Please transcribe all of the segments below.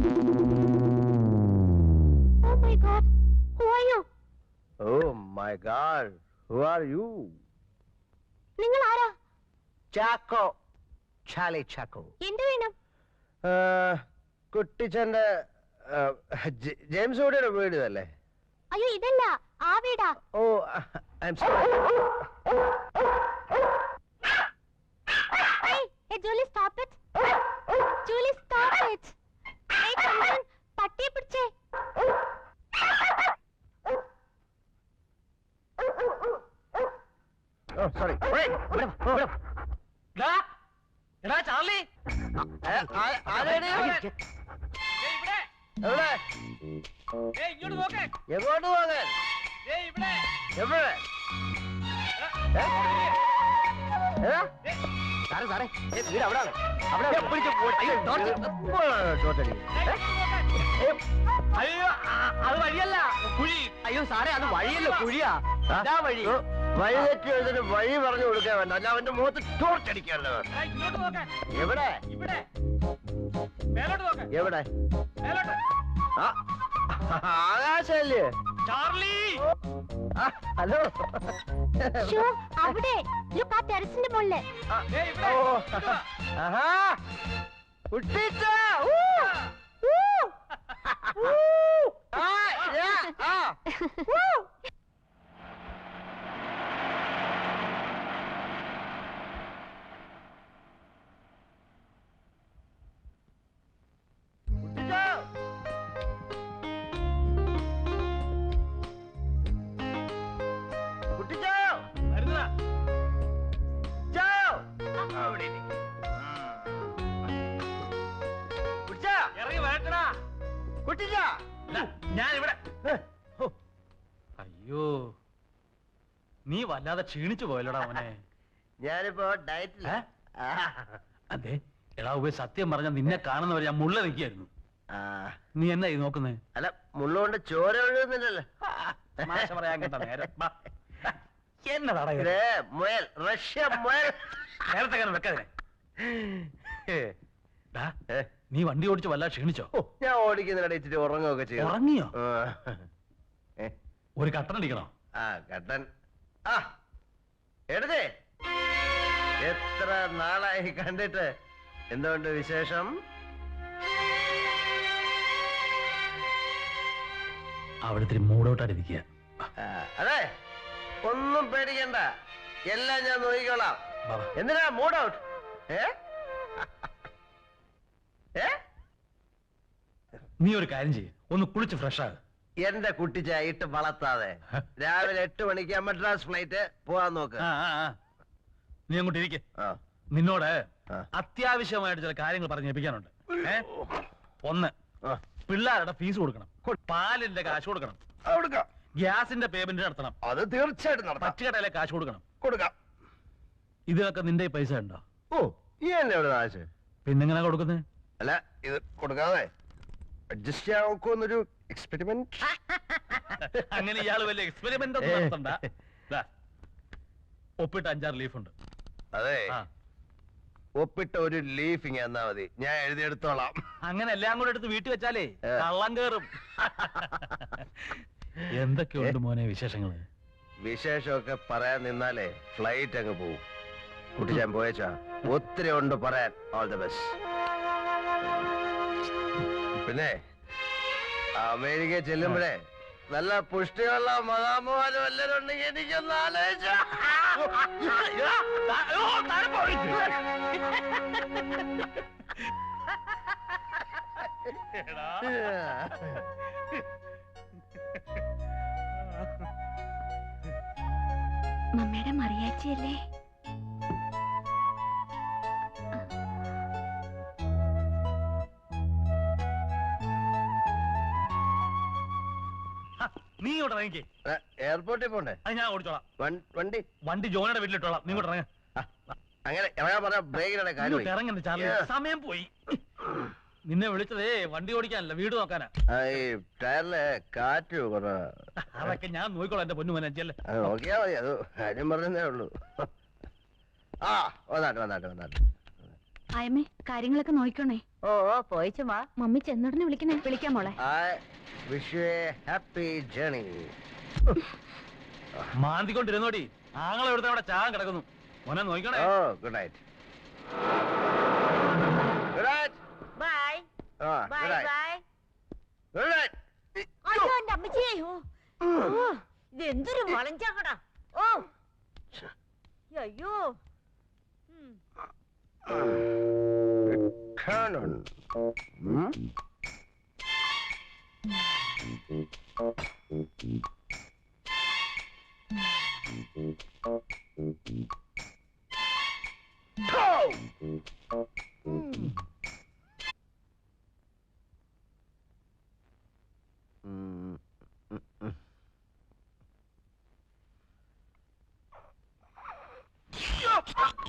Oh my God, who are you? Oh my God, who are you? നിങ്ങൾ ആരാ? ചാക്കോ, ചാലി ചാക്കോ. എന്ത് വേണം? കുട്ടിച്ചന്റെ ജെയിംസ് ഓടിയുടെ വീട് അല്ലേ? അയ്യോ ഇതല്ല, ആ വീടാ. Oh I am sorry. Hey, hey Julie, stop it. Julie, stop it. Hey, Chandan, പട്ടിയെ പിടിച്ചേ. Oh, sorry. Wait, wait. എടാ ചാർലി, ഇങ്ങോട്ട് നോക്കേ. എങ്ങോട്ട് പോകാൻ? ഇവിടെ എവിടെ? സാറേ വീട് അവിടെ അയ്യോ അത് വഴിയല്ല, കുഴി. അയ്യോ സാറേ അത് വഴിയല്ല, കുഴിയാ. വഴി വഴി തെറ്റി എഴുതിട്ട് വഴി പറഞ്ഞു കൊടുക്കാൻ വേണ്ട, അല്ല അവന്റെ മുഖത്ത് ടോർച്ചടിക്കാണല്ലോ. ഇങ്ങോട്ട് നോക്കാൻ. എവിടെ? ഇവിടെ മേലോട്ട് നോക്കാൻ. എവിടെ? മേലോട്ട്. ആകാശല്ലേ? Charlie, hello. ഷോ, അവിടെ. ലുക്ക് ആ ടെറസിന്റെ മുകളിൽ. ഇവിടെ ആഹാ കുട്ടിച്ച. ഞാൻ ഇവിടെ. അയ്യോ നീ വല്ലാതെ ക്ഷീണിച്ചു പോയല്ലോടാ മോനെ. ഞാനിപ്പോ ഡയറ്റില്ല. അതെ എടാ ഉപ, സത്യം പറഞ്ഞ നിന്നെ കാണുന്നവരെ ഞാൻ മുള്ള നിൽക്കായിരുന്നു. നീ എന്നാ ഇത് നോക്കുന്നേ? അല്ല മുള്ളുകൊണ്ട് ചോര ഒഴുകുന്നില്ലല്ലോ. പറയാൻ കേട്ട നേരം എന്നതാടാ മുയൽ, റഷ്യ മുയൽ. നേരത്തെ കാരണം വെക്കാതെ. നീ വണ്ടി ഓടിച്ച് വല്ല ക്ഷീണിച്ചോ? ഞാൻ ഓടിക്കുന്നിട ഇച്ചിരി ഉറങ്ങുകയൊക്കെ ചെയ്യും. ഉറങ്ങിയോ? ഒരു കട്ടൻ അടിക്കണോ? കട്ടൻ. എടുത്തേ, എത്ര നാളായി കണ്ടിട്ട്. എന്തുകൊണ്ട് വിശേഷം? അവിടുത്തെ മൂടോട്ടായിരിക്കുക. അതെ, ഒന്നും പേടിക്കണ്ട, എല്ലാം ഞാൻ നോക്കിക്കോളാം. എന്തിനാ മൂഡ് ഔട്ട്? നീ ഒരു കാര്യം ചെയ്യ്, ഒന്ന് കുളിച്ച് ഫ്രഷ് ആകും. എന്റെ കുട്ടിച്ച ഇട്ട് വളർത്താതെ രാവിലെ 8 മണിക്ക് മദ്രാസ് ഫ്ലൈറ്റ് പോവാൻ നോക്ക്. നീ അങ്ങോട്ട് ഇരിക്കെ. നിന്നോട് അത്യാവശ്യമായിട്ട് ചില കാര്യങ്ങൾ പറഞ്ഞേൽപ്പിക്കാനുണ്ട്. ഒന്ന്, പിള്ളേരുടെ ഫീസ് കൊടുക്കണം, പാലിന്റെ കാശ് കൊടുക്കണം, ഗ്യാസിന്റെ പേയ്മെന്റ് നടത്തണം. അത് തീർച്ചയായിട്ടും നടത്താം. പച്ചക്കടയിലെ കാശ് കൊടുക്കണം. കൊടുക്കാം. ഇതിനൊക്കെ നിന്റെ പൈസ ഉണ്ടോ? ഓ, ഈ എന്നെ എവിടെ കാശ്? പിന്നെങ്ങനെ കൊടുക്കുന്നത്? അല്ല, ഇത് കൊടുക്കാതെ അഡ്ജസ്റ്റ് ചെയ്യാൻ നോക്കുന്നൊരു എക്സ്പെരിമെന്റ്. അങ്ങനെ ഇയാള് വലിയ എക്സ്പെരിമെന്റ് ഒന്നും നടത്തണ്ട. ഒപ്പിട്ട് 5-6 ലീഫ് ഉണ്ട്. അതെ, ഒപ്പിട്ട ഒരു ലീഫ് ഇങ്ങനെ തന്നാ മതി, ഞാൻ എഴുതിയെടുത്തോളാം. അങ്ങനെ എല്ലാം കൂടെ എടുത്ത് വീട്ടിൽ വെച്ചാലേ കള്ളം കേറും. എന്തൊക്കെയുണ്ട് മോനെ വിശേഷങ്ങള്? വിശേഷമൊക്കെ പറയാൻ നിന്നാലേ ഫ്ലൈറ്റ് അങ്ങ് പോവും. കുട്ടി ഞാൻ പോയച്ചാ ഒത്തിരി ഉണ്ട് പറയാൻ. All the best. പിന്നെ അമേരിക്ക ചെല്ലുമ്പോഴേ നല്ല പുഷ്ടിയുള്ള മതാമോലും എല്ലാരും ഉണ്ടെങ്കിൽ എനിക്കൊന്ന് ആലോചിച്ച. മമ്മയുടെ മറിയാച്ചിയല്ലേ? നീ ഇങ്ങോട്ട് ഇറങ്ങിക്കേ. എയർപോർട്ടിൽ പോണ്ടേ? അത് ഞാൻ ഓടിച്ചോളാം. വണ്ടി ജോണിയുടെ വീട്ടിലിട്ടോളാം. നീ ഇങ്ങോട്ട് ഇറങ്ങ. അങ്ങനെ ഇറങ്ങാൻ പറഞ്ഞ ബ്രേക്കിനാണ് കാര്യം. ഇറങ്ങണ്ട ചാർലി, സമയം പോയി. നിന്നെ വിളിച്ചതേ വണ്ടി ഓടിക്കാനല്ല, വീട് നോക്കാനാ. ഈ ടയറില് കാറ്റ് അതൊക്കെ ഞാൻ നോക്കിക്കോളാം എന്റെ പൊന്നു ചെല്ലേ. നോക്കിയാ മതി, അത് കാര്യം പറഞ്ഞതേ ഉള്ളൂ. വന്നാട്ടെ. ആയമേ കാര്യങ്ങളൊക്കെ നോക്കണേ. ഓ പോയിച്ചുമാ. മമ്മി ചെന്നുടനെ വിളിക്കണേ. വിളിക്കാം മോളെ. I wish you a happy journey. മാന്തിക്കൊണ്ടിരുന്നോടി. ആങ്ങളെ എടുത്ത് അവിടെ ചാൻ കിടക്കുന്നു. മോനെ നോക്കണേ. Oh, good night. Good night. Bye Ah, bye good night. Bye. Good night. അയ്യോ എന്റെ അമ്മച്ചിയെ. ഓ ഇത് എന്തൊരു വളഞ്ചാക്കടാ. ഓ അയ്യോ. Cannon. Hmm?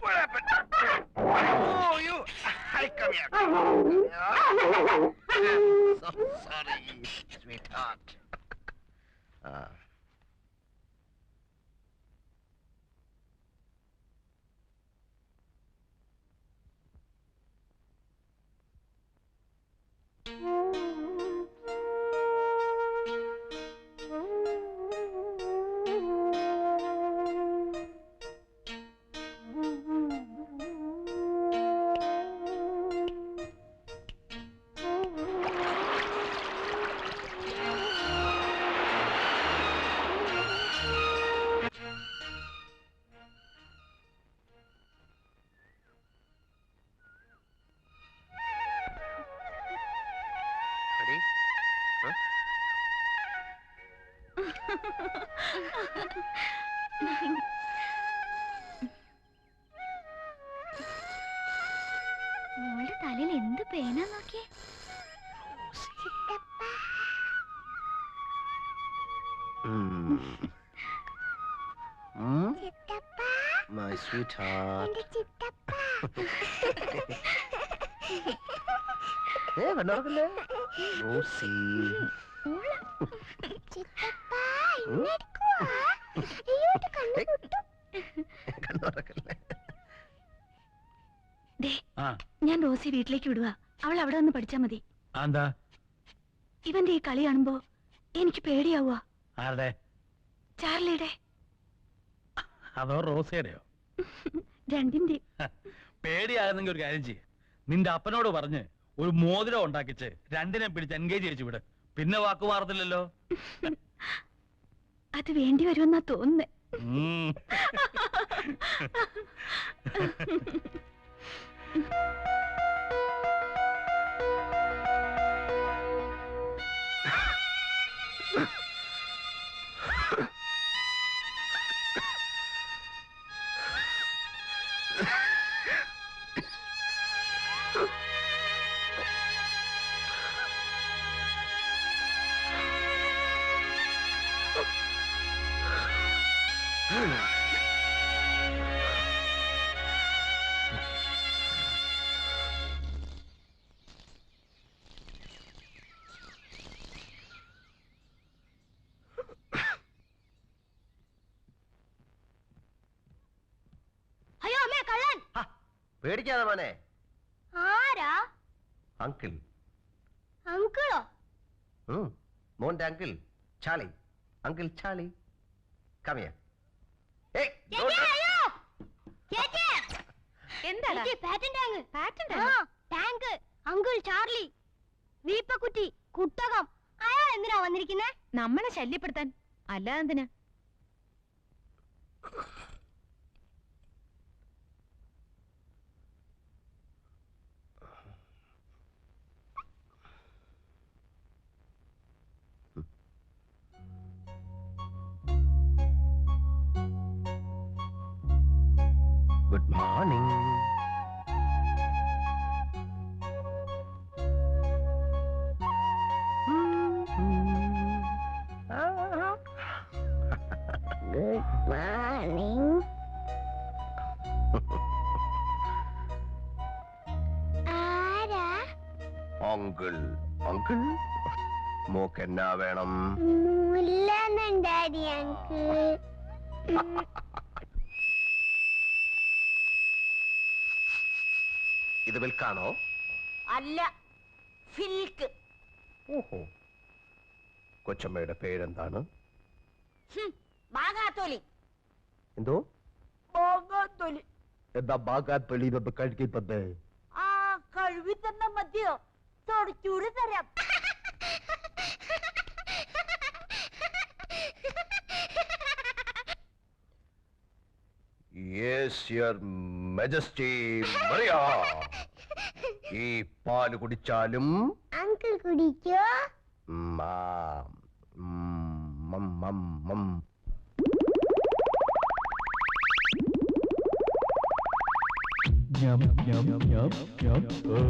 What happened? Oh, you! I come here. So sorry, sweetheart. Ready? Huh? മോളുടെ തലയിൽ എന്ത് പേനാ നോക്കിയേ. My sweetheart. കണ്ടോർക്കല്ലേ റോസി. കണ്ടോർക്കല്ലേ. ഞാൻ റോസി വീട്ടിലേക്ക് വിടുക. അവൾ അവിടെ നിന്ന് പഠിച്ചാ മതി. എന്താ ഇവന്റെ ഈ കളി കാണുമ്പോ എനിക്ക് പേടിയാവുക. ആരുടെ? ചാർലിയുടെ. അതോ റോസയുടെയോ? രണ്ടിന്റെ. പേടിയാകുന്നെങ്കിൽ ഒരു കാര്യം ചെയ്യ്. നിന്റെ അപ്പനോട് പറഞ്ഞ് ഒരു മോതിരം ഉണ്ടാക്കിച്ച് രണ്ടിനെ പിടിച്ച് എൻഗേജ് ചെയ്യിച്ചു വിട്. പിന്നെ വാക്കു മാറത്തില്ലല്ലോ. അത് വേണ്ടി വരുമെന്നാ തോന്നുന്നേ. അയ്യോ അമ്മേ കള്ളൻ. പേടിക്കാതെ മോനെ. ആരാ? അങ്കിൾ. അങ്കിളോ? മോന്റെ uncle Charlie. Uncle Charlie. Come here. Hey, എന്താണ്? ടാങ്ക്, അങ്കിൾ ചാർലി, വീപ്പക്കുറ്റി, കുട്ടകം. അയാൾ എന്തിനാ വന്നിരിക്കുന്നേ? നമ്മളെ ശല്യപ്പെടുത്താൻ. അല്ലാതെ എന്തിനാ? Good morning. Good morning. ആരാ? Uncle. Uncle? മോക്ക് എന്നാ വേണം? മുല്ലന്നുണ്ടാടി അങ്കിൾ. ഇത് വിൽക്കാണോ? അല്ല, ഫിൽക്ക്. ഓഹോ. കൊച്ചമ്മയുടെ പേരെന്താണ്? ബാഗാത്തോലി. എന്തോ? ബാഗാത്തോലി. എന്താ ബാഗാത്തൊലി ഇതൊന്ന് കഴിക്കുന്നത്? ആ, കഴുകി തന്ന മതിയോ? തുടച്ചൂട് തരാം. Yes, your majesty, Maria. ഈ പാല് കുടിച്ചാലും uncle കുടിക്കോ? Yum, yum, yum, yum.